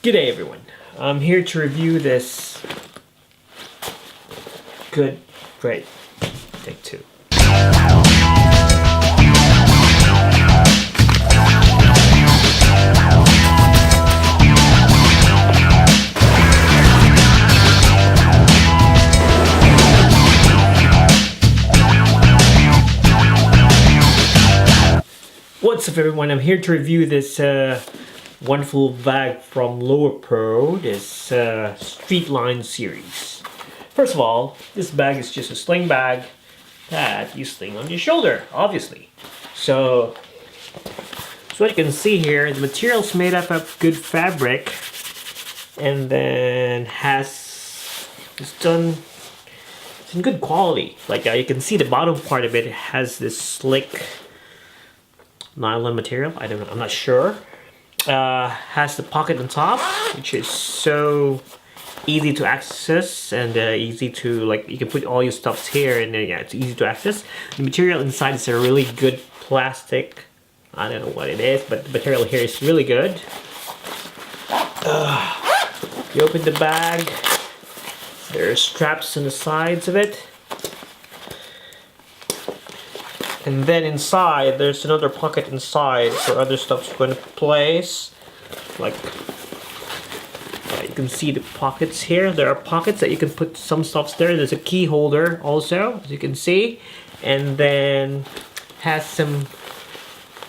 G'day everyone. I'm here to review this great. Take two. What's up everyone, I'm here to review this wonderful bag from Lowepro, this Streetline series. First of all, this bag is just a sling bag that you sling on your shoulder, obviously. So what you can see here, the material's made up of good fabric and then it's in good quality. Like you can see the bottom part of it has this slick nylon material. I don't know, I'm not sure. Has the pocket on top, which is so easy to access and easy to, like, you can put all your stuffs here and yeah, it's easy to access. The material inside is a really good plastic. I don't know what it is, but the material here is really good. You open the bag, there are straps on the sides of it. And then inside, there's another pocket inside for other stuff's going to place. Like, you can see the pockets here. There are pockets that you can put some stuffs there. There's a key holder also, as you can see. And then has some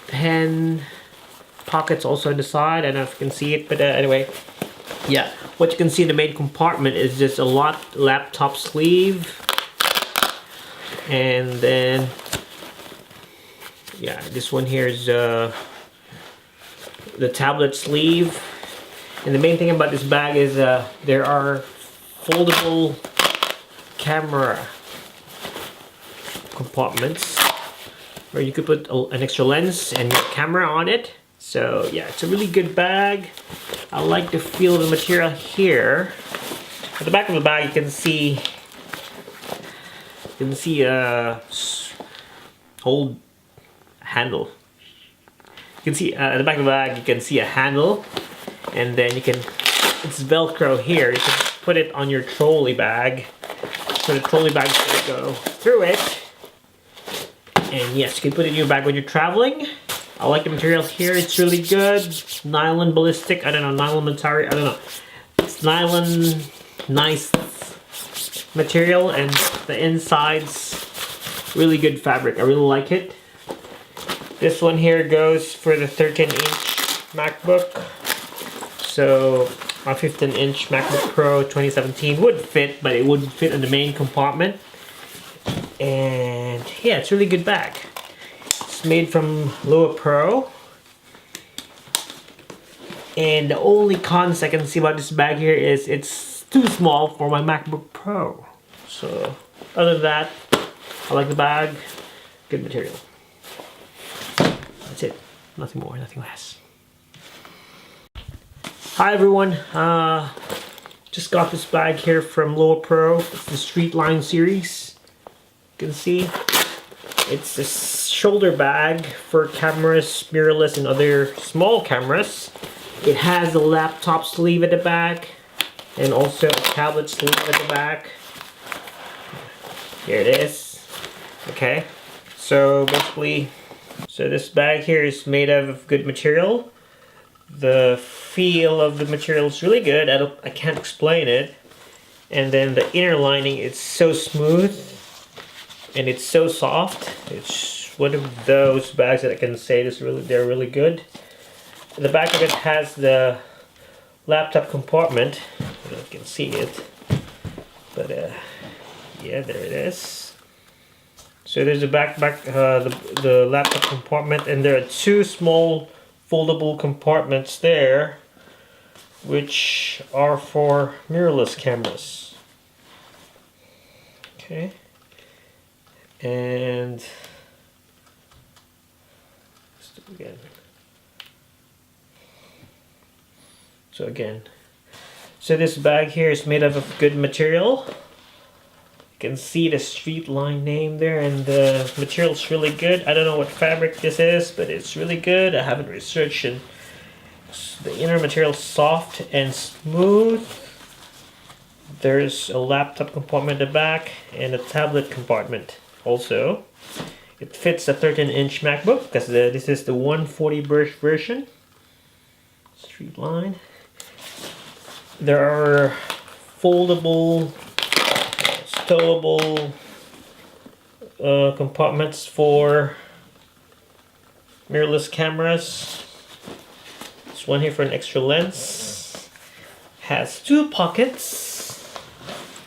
pen pockets also on the side. I don't know if you can see it, but anyway. Yeah, what you can see in the main compartment is just a laptop sleeve. And then yeah, this one here is the tablet sleeve. And the main thing about this bag is there are foldable camera compartments where you could put an extra lens and your camera on it. So yeah, it's a really good bag. I like the feel of the material here. At the back of the bag you can see a whole handle. You can see at the back of the bag you can see a handle, and then it's Velcro here. You can put it on your trolley bag, so the trolley bag is going to go through it. And yes, you can put it in your bag when you're traveling. I like the materials here. It's really good. Nylon ballistic. I don't know, nylon material. I don't know. It's nylon, nice material, and the inside's really good fabric. I really like it. This one here goes for the 13-inch MacBook. So my 15-inch MacBook Pro 2017 would fit, but it wouldn't fit in the main compartment. And yeah, it's a really good bag. It's made from Lowepro. And the only cons I can see about this bag here is it's too small for my MacBook Pro. So other than that, I like the bag. Good material. That's it. Nothing more, nothing less. Hi everyone. Just got this bag here from Lowepro. It's the Streetline series. You can see it's a shoulder bag for cameras, mirrorless, and other small cameras. It has a laptop sleeve at the back and also a tablet sleeve at the back. Here it is. Okay. So basically, this bag here is made out of good material. The feel of the material is really good. I can't explain it. And then the inner lining, it's so smooth and it's so soft. It's one of those bags that I can say they're really good. The back of it has the laptop compartment. I don't know if you can see it, but yeah, there it is. So there's the the laptop compartment, and there are two small foldable compartments there, which are for mirrorless cameras. Okay, and let's do it again. So this bag here is made up of good material. You can see the Streetline name there, and the material's really good. I don't know what fabric this is, but it's really good. I haven't researched The inner material is soft and smooth. There's a laptop compartment at the back and a tablet compartment also. It fits a 13-inch MacBook because this is the 140 version. Streetline. There are foldable, stowable compartments for mirrorless cameras. There's one here for an extra lens. Has 2 pockets.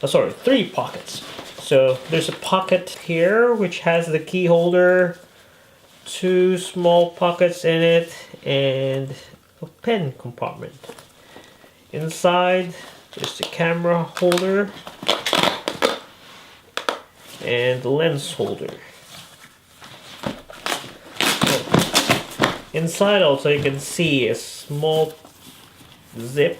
Oh, sorry, 3 pockets. So there's a pocket here which has the key holder, 2 small pockets in it, and a pen compartment. Inside there's the camera holder and the lens holder. Inside also you can see a small zip.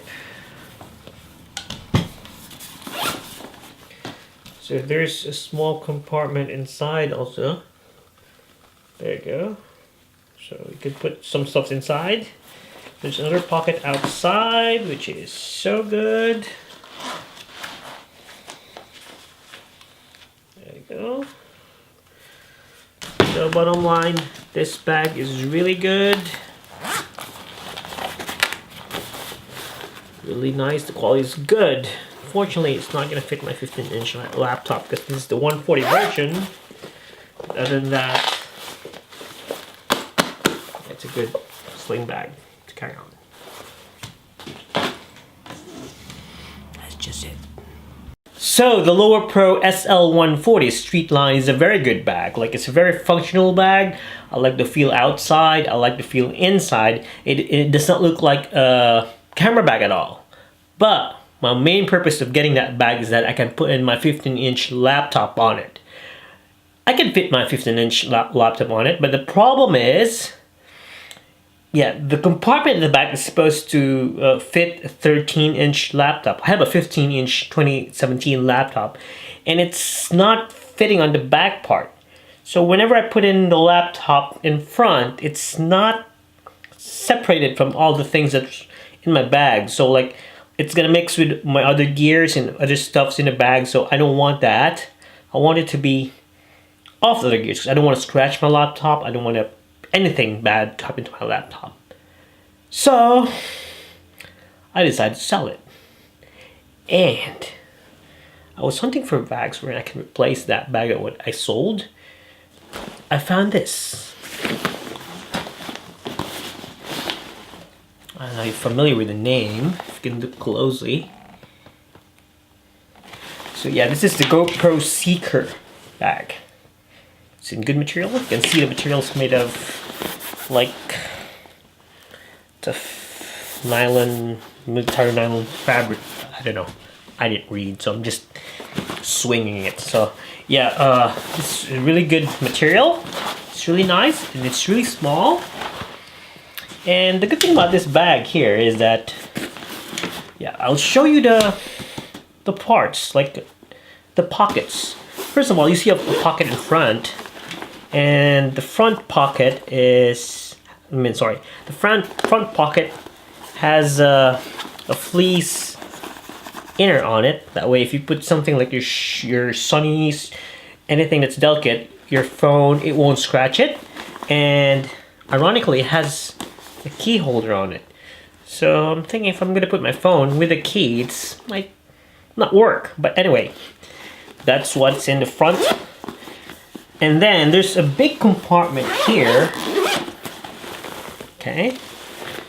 So there's a small compartment inside also. There you go. So you could put some stuff inside. There's another pocket outside, which is so good. There you go. So bottom line, this bag is really good. Really nice, the quality is good. Fortunately, it's not going to fit my 15-inch laptop because this is the 140 version. Other than that, it's a good sling bag to carry on. That's just it. So the Lowepro SL140 Streetline is a very good bag. Like, it's a very functional bag. I like the feel outside. I like the feel inside. It does not look like a camera bag at all. But my main purpose of getting that bag is that I can put in my 15-inch laptop on it. I can fit my 15-inch laptop on it, but the problem is, yeah, the compartment in the back is supposed to fit a 13-inch laptop. I have a 15-inch 2017 laptop, and it's not fitting on the back part. So whenever I put in the laptop in front, it's not separated from all the things that's in my bag. So like, it's gonna mix with my other gears and other stuffs in the bag, so I don't want that. I want it to be off the other gears because I don't want to scratch my laptop. I don't want anything bad to happen to my laptop. So I decided to sell it. And I was hunting for bags where I can replace that bag of what I sold. I found this. I don't know if you're familiar with the name, if you can look closely. So yeah, this is the GoPro Seeker bag. It's in good material. You can see the material's made of like tough nylon, miktyur nylon fabric. I don't know. I didn't read, so I'm just swinging it. So yeah, it's a really good material. It's really nice and it's really small. And the good thing about this bag here is that, yeah, I'll show you the parts, like the pockets. First of all, you see a pocket in front, and the front pocket is, the front pocket has a fleece inner on it. That way, if you put something like your Sony's, anything that's delicate, your phone, it won't scratch it. And ironically, it has a key holder on it. So I'm thinking if I'm gonna put my phone with a key, it might not work. But anyway, that's what's in the front. And then there's a big compartment here. Okay.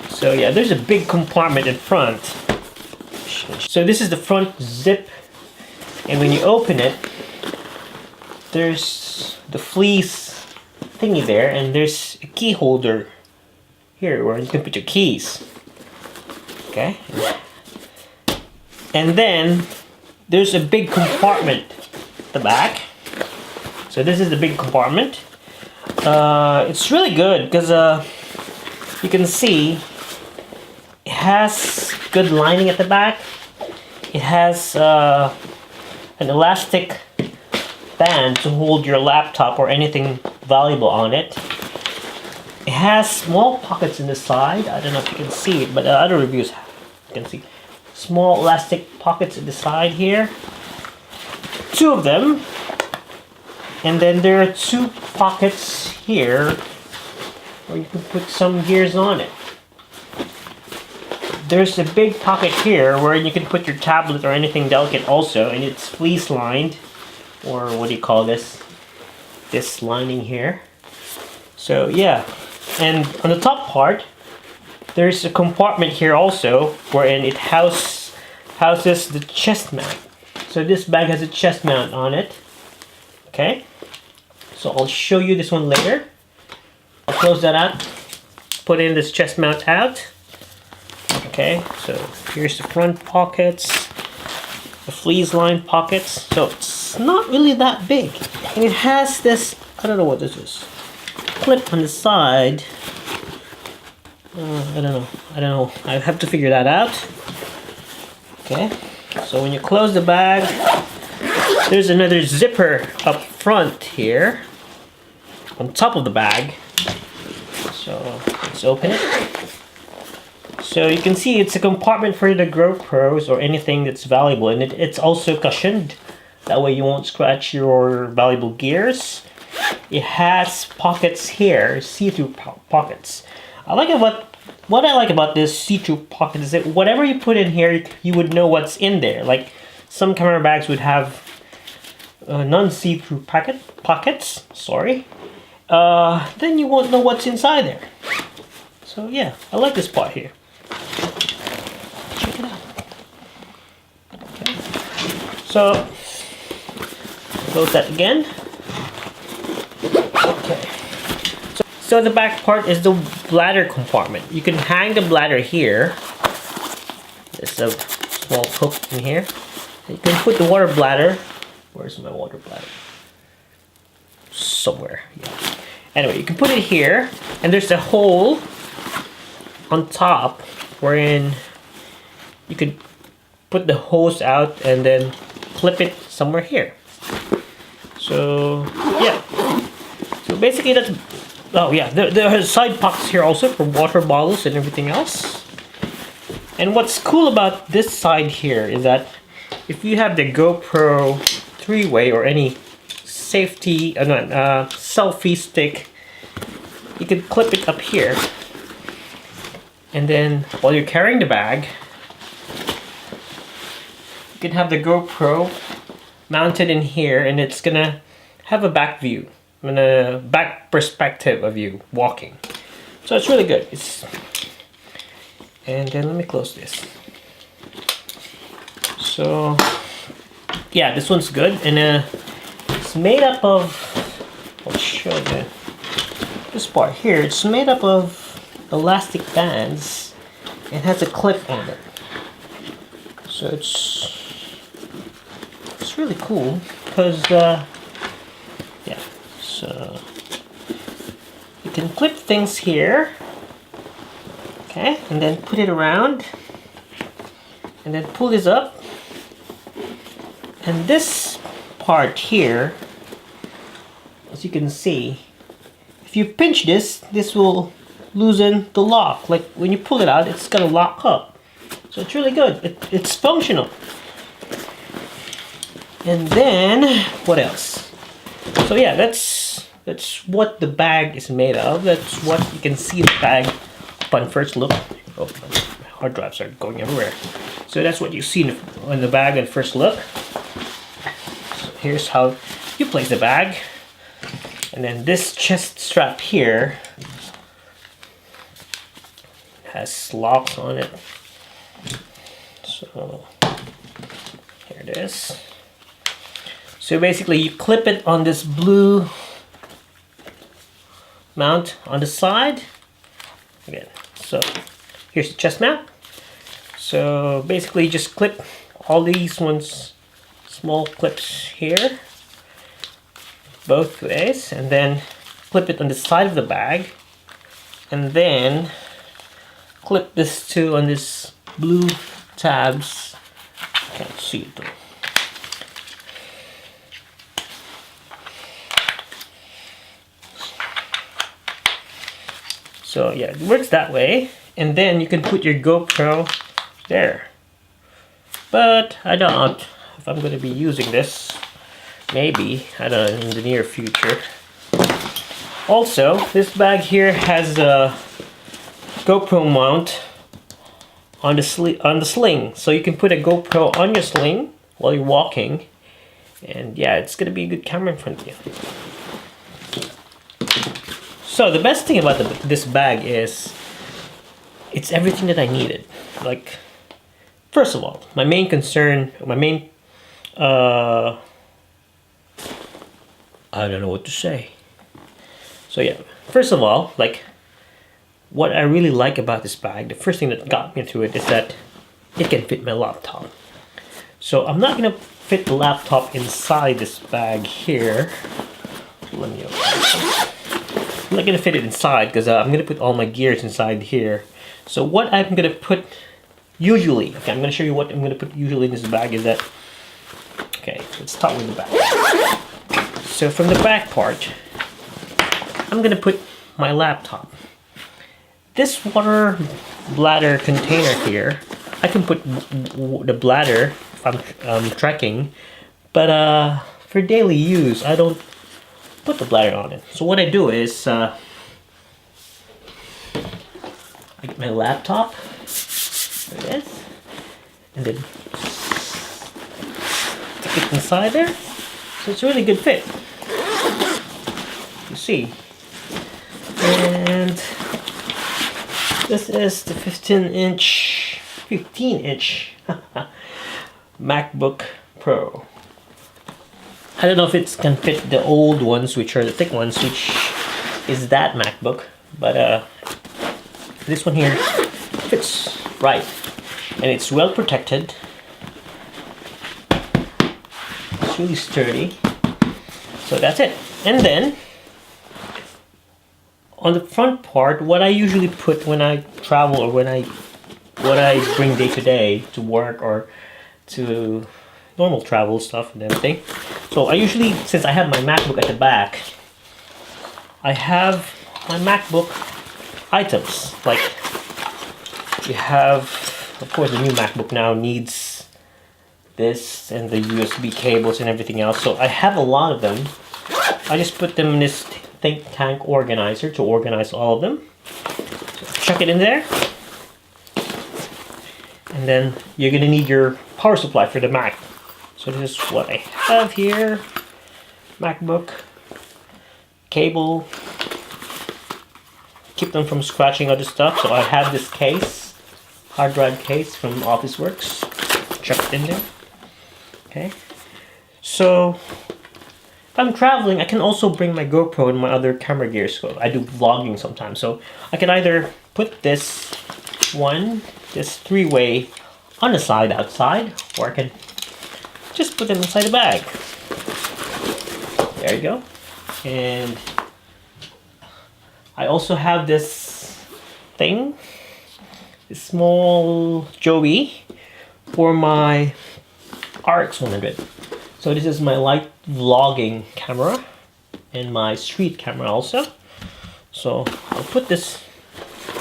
So yeah, there's a big compartment in front. So this is the front zip. And when you open it, there's the fleece thingy there, and there's a key holder here where you can put your keys. Okay. And then there's a big compartment at the back. So this is the big compartment. It's really good because you can see it has good lining at the back. It has an elastic band to hold your laptop or anything valuable on it. It has small pockets in the side. I don't know if you can see it, but other reviews you can see small elastic pockets in the side here. 2 of them. And then there are 2 pockets here where you can put some gears on it. There's a big pocket here where you can put your tablet or anything delicate also, and it's fleece lined, or what do you call this? This lining here. So yeah, and on the top part, there's a compartment here also, wherein it houses the chest mount. So this bag has a chest mount on it. Okay, so I'll show you this one later. I'll close that out, put in this chest mount out. Okay, so here's the front pockets, the fleece lined pockets. So it's not really that big, and it has this, I don't know what this is, clip on the side. I don't know. I have to figure that out. Okay, so when you close the bag, there's another zipper up front here on top of the bag. So let's open it. So you can see it's a compartment for the GoPros or anything that's valuable, and it's also cushioned. That way you won't scratch your valuable gears. It has pockets here, see-through pockets. What I like about this see-through pocket is that whatever you put in here, you would know what's in there. Like some camera bags would have non-see-through pockets. Sorry. Then you won't know what's inside there. So yeah, I like this part here. Check it out. Okay. So close that again. Okay. So the back part is the bladder compartment. You can hang the bladder here. There's a small hook in here. You can put the water bladder. Where's my water bladder? Somewhere. Yeah. Anyway, you can put it here, and there's a hole on top wherein you could put the hose out and then clip it somewhere here. So yeah. So basically that's, oh yeah, there are side pockets here also for water bottles and everything else. And what's cool about this side here is that if you have the GoPro 3-way or any safety, selfie stick, you can clip it up here. And then while you're carrying the bag, you can have the GoPro mounted in here, and it's gonna have a back view, and a back perspective of you walking. So it's really good. And then let me close this. So yeah, this one's good, and it's made up of, I'll show you this part here. It's made up of elastic bands and has a clip on it. So it's really cool because yeah, so you can clip things here, okay, and then put it around and then pull this up, and this part here, as you can see, if you pinch this will loosen the lock. Like when you pull it out, it's gonna lock up. So it's really good. It's functional. And then what else? So yeah, that's what the bag is made of. That's what you can see in the bag upon first look. Oh, my hard drives are going everywhere. So that's what you see in the bag at first look. So here's how you place the bag. And then this chest strap here has locks on it. So here it is. So basically you clip it on this blue mount on the side. Again, so here's the chest mount. So basically just clip all these ones, small clips here, both ways, and then clip it on the side of the bag, and then clip this too on this blue tabs. Can't see it though. So yeah, it works that way. And then you can put your GoPro there. But I doubt if I'm going to be using this. Maybe, I don't know, in the near future. Also, this bag here has a GoPro mount on the sling. So you can put a GoPro on your sling while you're walking. And yeah, it's going to be a good camera in front of you. So the best thing about this bag is it's everything that I needed. Like, first of all, my main concern, I don't know what to say. So yeah, first of all, like, what I really like about this bag, the first thing that got me to it is that it can fit my laptop. So I'm not gonna fit the laptop inside this bag here. Let me open it. I'm not gonna fit it inside because I'm gonna put all my gears inside here. So what I'm gonna put usually, okay, I'm gonna show you what I'm gonna put usually in this bag is that, okay, let's start with the back. So from the back part, I'm gonna put my laptop. This water bladder container here, I can put the bladder if I'm trekking, but for daily use, I don't put the bladder on it. So what I do is, I get my laptop, there it is, and then stick it inside there. So it's a really good fit. You see. And this is the 15-inch MacBook Pro. I don't know if it can fit the old ones, which are the thick ones, which is that MacBook, but this one here fits right, and it's well protected. It's really sturdy. So that's it. And then on the front part, what I usually put when I travel or what I bring day to day to work or to normal travel stuff and everything. So I usually, since I have my MacBook at the back, I have my MacBook items. Like, you have, of course, the new MacBook now needs this and the USB cables and everything else. So I have a lot of them. I just put them in this think tank organizer to organize all of them. So chuck it in there. And then you're gonna need your power supply for the Mac. So this is what I have here. MacBook, cable, keep them from scratching other stuff. So I have this case, hard drive case from Officeworks. Chuck it in there. Okay. So if I'm traveling, I can also bring my GoPro and my other camera gears. So I do vlogging sometimes. So I can either put this three-way on the side outside, or I can just put them inside the bag. There you go. And I also have this thing, this small Joey for my RX 100. So this is my light vlogging camera and my street camera also. So I'll put this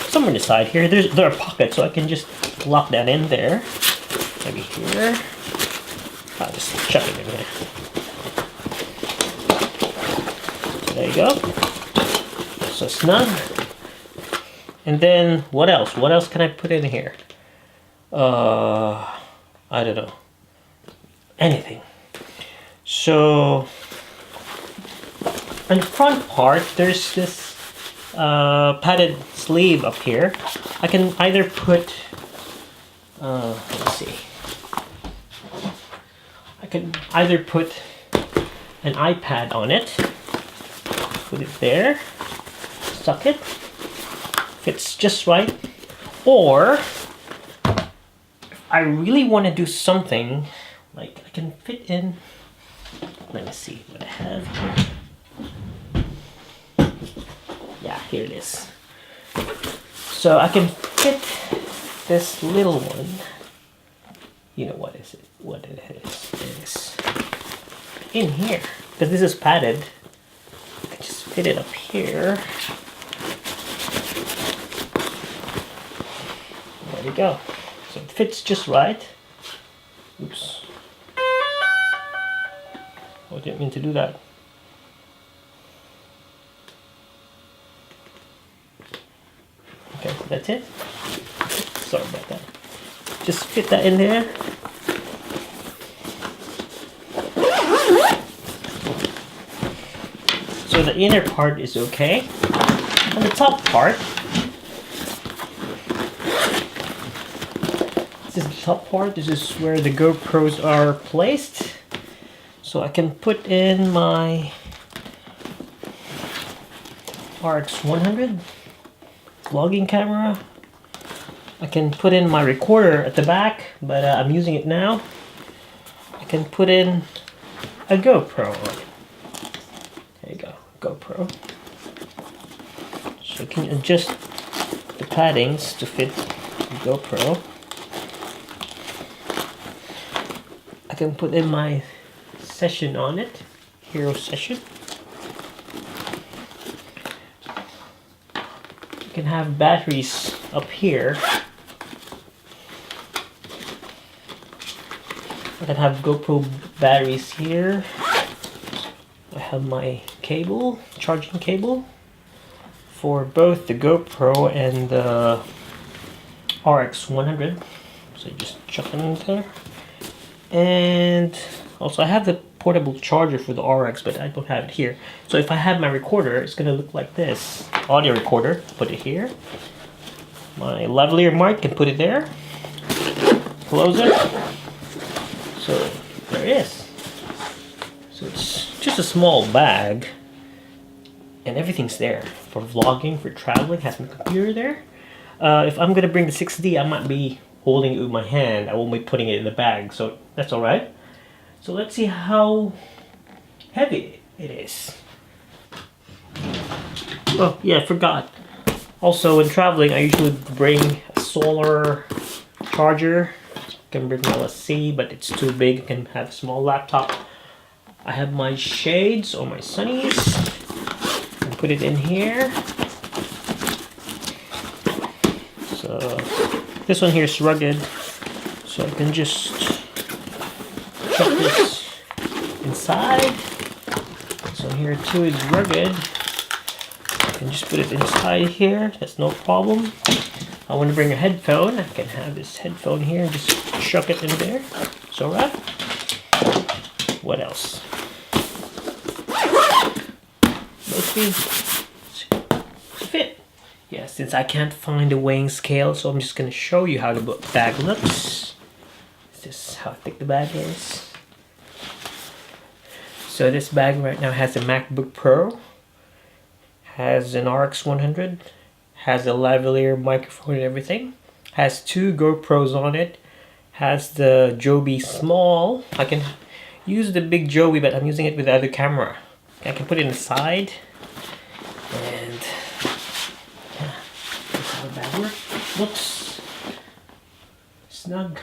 somewhere on the side here. There are pockets, so I can just lock that in there. Maybe here. I'll just chuck it in there. There you go. So snug. And then what else? What else can I put in here? I don't know. Anything. So on the front part, there's this padded sleeve up here. I can either put, let's see. I can either put an iPad on it, put it there, stuck it, fits just right, or if I really want to do something, like I can fit in, let me see what I have here. Yeah, here it is. So I can fit this little one. You know what is it? What it is in here, because this is padded. I can just fit it up here. There we go. So it fits just right. Oops. Oh, I didn't mean to do that. Okay, that's it. Sorry about that. Just fit that in there. So the inner part is okay. And the top part, this is the top part. This is where the GoPros are placed. So I can put in my RX 100 vlogging camera. I can put in my recorder at the back, but I'm using it now. I can put in a GoPro on it. There you go, GoPro. So you can adjust the paddings to fit the GoPro. I can put in my session on it, Hero Session. You can have batteries up here. I can have GoPro batteries here. I have my cable, charging cable for both the GoPro and the RX 100. So you just chuck them in there. And also I have the portable charger for the RX, but I don't have it here. So if I have my recorder, it's gonna look like this. Audio recorder, put it here. My lavalier mic, can put it there. Close it. So there it is. So it's just a small bag, and everything's there for vlogging, for traveling. Has my computer there. If I'm gonna bring the 6D, I might be holding it with my hand. I won't be putting it in the bag, so that's all right. So let's see how heavy it is. Oh yeah, I forgot. Also, when traveling, I usually bring a solar charger. I can bring my LSC, but it's too big. I can have a small laptop. I have my shades or my sunnies. And put it in here. So this one here is rugged, so I can just chuck this inside. This one here too is rugged. I can just put it inside here, that's no problem. I want to bring a headphone, I can have this headphone here and just chuck it in there. It's alright. What else? Mostly fit. Yeah, since I can't find a weighing scale, so I'm just going to show you how the bag looks. This is how thick the bag is. So this bag right now has a MacBook Pro, has an RX 100, has a lavalier microphone and everything, has 2 GoPros on it, has the Joby Small. I can use the big Joby, but I'm using it with the other camera. I can put it inside, and yeah, that's how the bag works. Looks snug.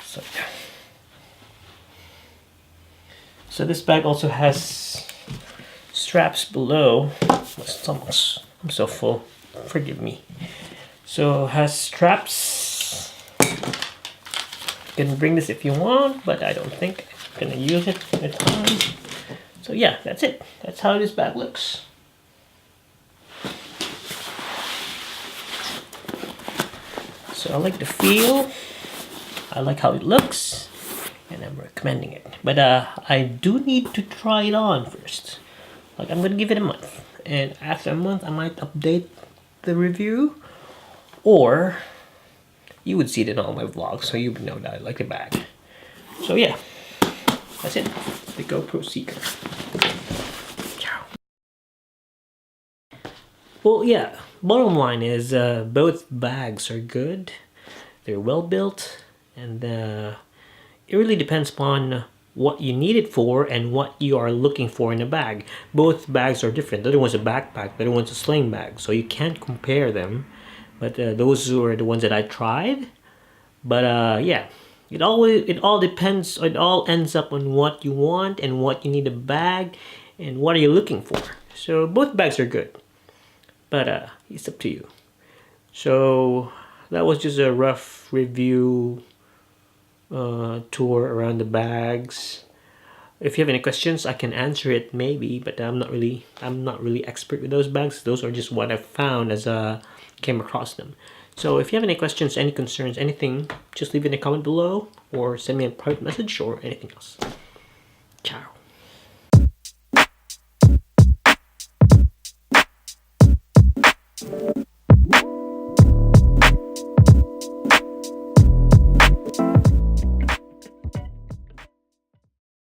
So yeah. So this bag also has straps below. My stomach's, I'm so full, forgive me. So has straps. You can bring this if you want, but I don't think I'm gonna use it at the time. So yeah, that's it. That's how this bag looks. So I like the feel, I like how it looks, and I'm recommending it. But I do need to try it on first. Like, I'm gonna give it a month, and after a month I might update the review, or you would see it in all my vlogs, so you would know that I like the bag. So yeah, that's it. The GoPro Seeker. Ciao. Well, yeah, bottom line is both bags are good. They're well built, and it really depends upon what you need it for and what you are looking for in a bag. Both bags are different. The other one's a backpack, the other one's a sling bag, so you can't compare them. But those were the ones that I tried. But yeah, it all depends. It all ends up on what you want and what you need a bag and what are you looking for. So both bags are good. but it's up to you. So that was just a rough review tour around the bags. If you have any questions, I can answer it maybe, but I'm not really expert with those bags. Those are just what I found as I came across them. So if you have any questions, any concerns, anything, just leave it in a comment below or send me a private message or anything else. Ciao.